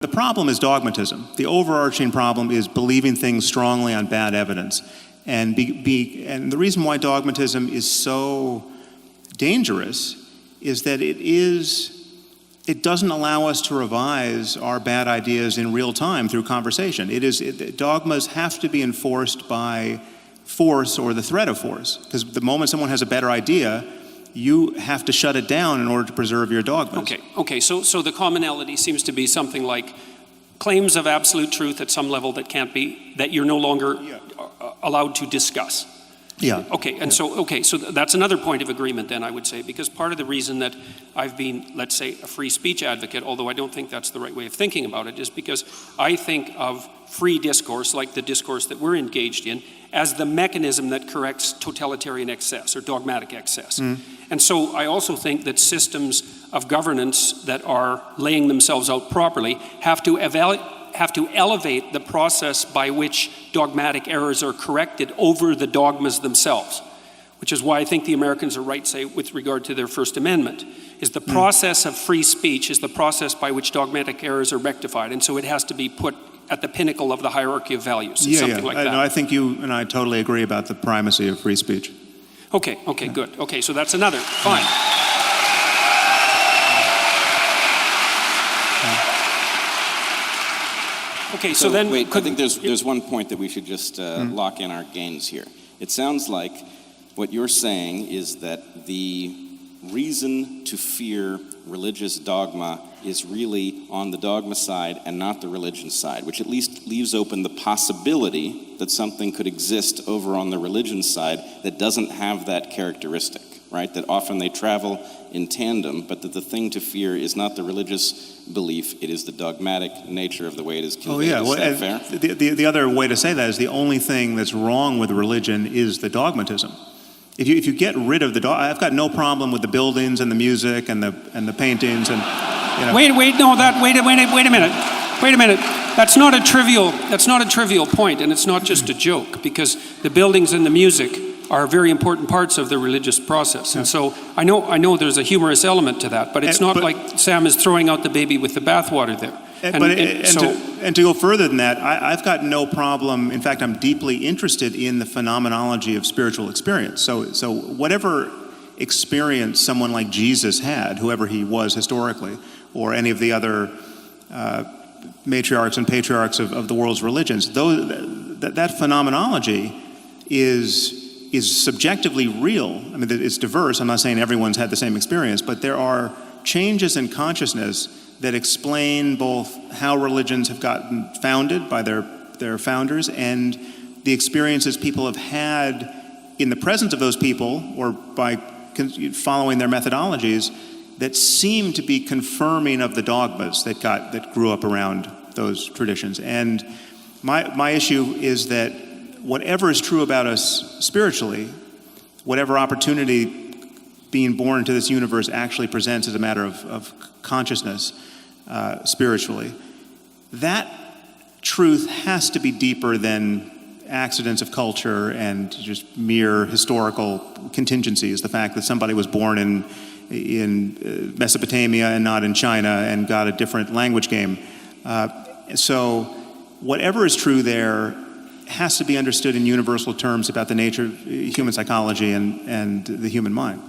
The problem is dogmatism. The overarching problem is believing things strongly on bad evidence. And the reason why dogmatism is so dangerous is that it doesn't allow us to revise our bad ideas in real time through conversation. Dogmas have to be enforced by force or the threat of force, because the moment someone has a better idea, you have to shut it down in order to preserve your dogmas. Okay. So the commonality seems to be something like claims of absolute truth at some level that you're no longer allowed to discuss. Yeah. So that's another point of agreement then, I would say, because part of the reason that I've been, let's say, a free speech advocate, although I don't think that's the right way of thinking about it, is because I think of free discourse, like the discourse that we're engaged in, as the mechanism that corrects totalitarian excess or dogmatic excess. And so I also think that systems of governance that are laying themselves out properly have to elevate the process by which dogmatic errors are corrected over the dogmas themselves, which is why I think the Americans are right, say, with regard to their First Amendment, is the process of free speech is the process by which dogmatic errors are rectified, and so it has to be put at the pinnacle of the hierarchy of values, something like that. No, I think you and I totally agree about the primacy of free speech. Okay, good. Okay, so that's another, fine. Okay, so then... Wait, I think there's one point that we should just lock in our gains here. It sounds like what you're saying is that the reason to fear religious dogma is really on the dogma side and not the religion side, which at least leaves open the possibility that something could exist over on the religion side that doesn't have that characteristic, right? That often they travel in tandem, but that the thing to fear is not the religious belief, it is the dogmatic nature of the way it is conveyed. Oh, yeah. Is that fair? The other way to say that is the only thing that's wrong with religion is the dogmatism. If you get rid of I've got no problem with the buildings and the music and the paintings and, you know. Wait a minute. That's not a trivial point, and it's not just a joke, because the buildings and the music are very important parts of the religious process. And so I know there's a humorous element to that, but it's not like Sam is throwing out the baby with the bathwater there. And to go further than that, I've got no problem. In fact, I'm deeply interested in the phenomenology of spiritual experience. So whatever experience someone like Jesus had, whoever he was historically, or any of the other matriarchs and patriarchs of the world's religions, that phenomenology is subjectively real. I mean, it's diverse. I'm not saying everyone's had the same experience, but there are changes in consciousness that explain both how religions have gotten founded by their founders and the experiences people have had in the presence of those people or by following their methodologies that seem to be confirming of the dogmas that grew up around those traditions. And my issue is that whatever is true about us spiritually, whatever opportunity being born into this universe actually presents as a matter of consciousness spiritually, that truth has to be deeper than accidents of culture and just mere historical contingencies. The fact that somebody was born in Mesopotamia and not in China and got a different language game. So whatever is true there has to be understood in universal terms about the nature of human psychology and the human mind.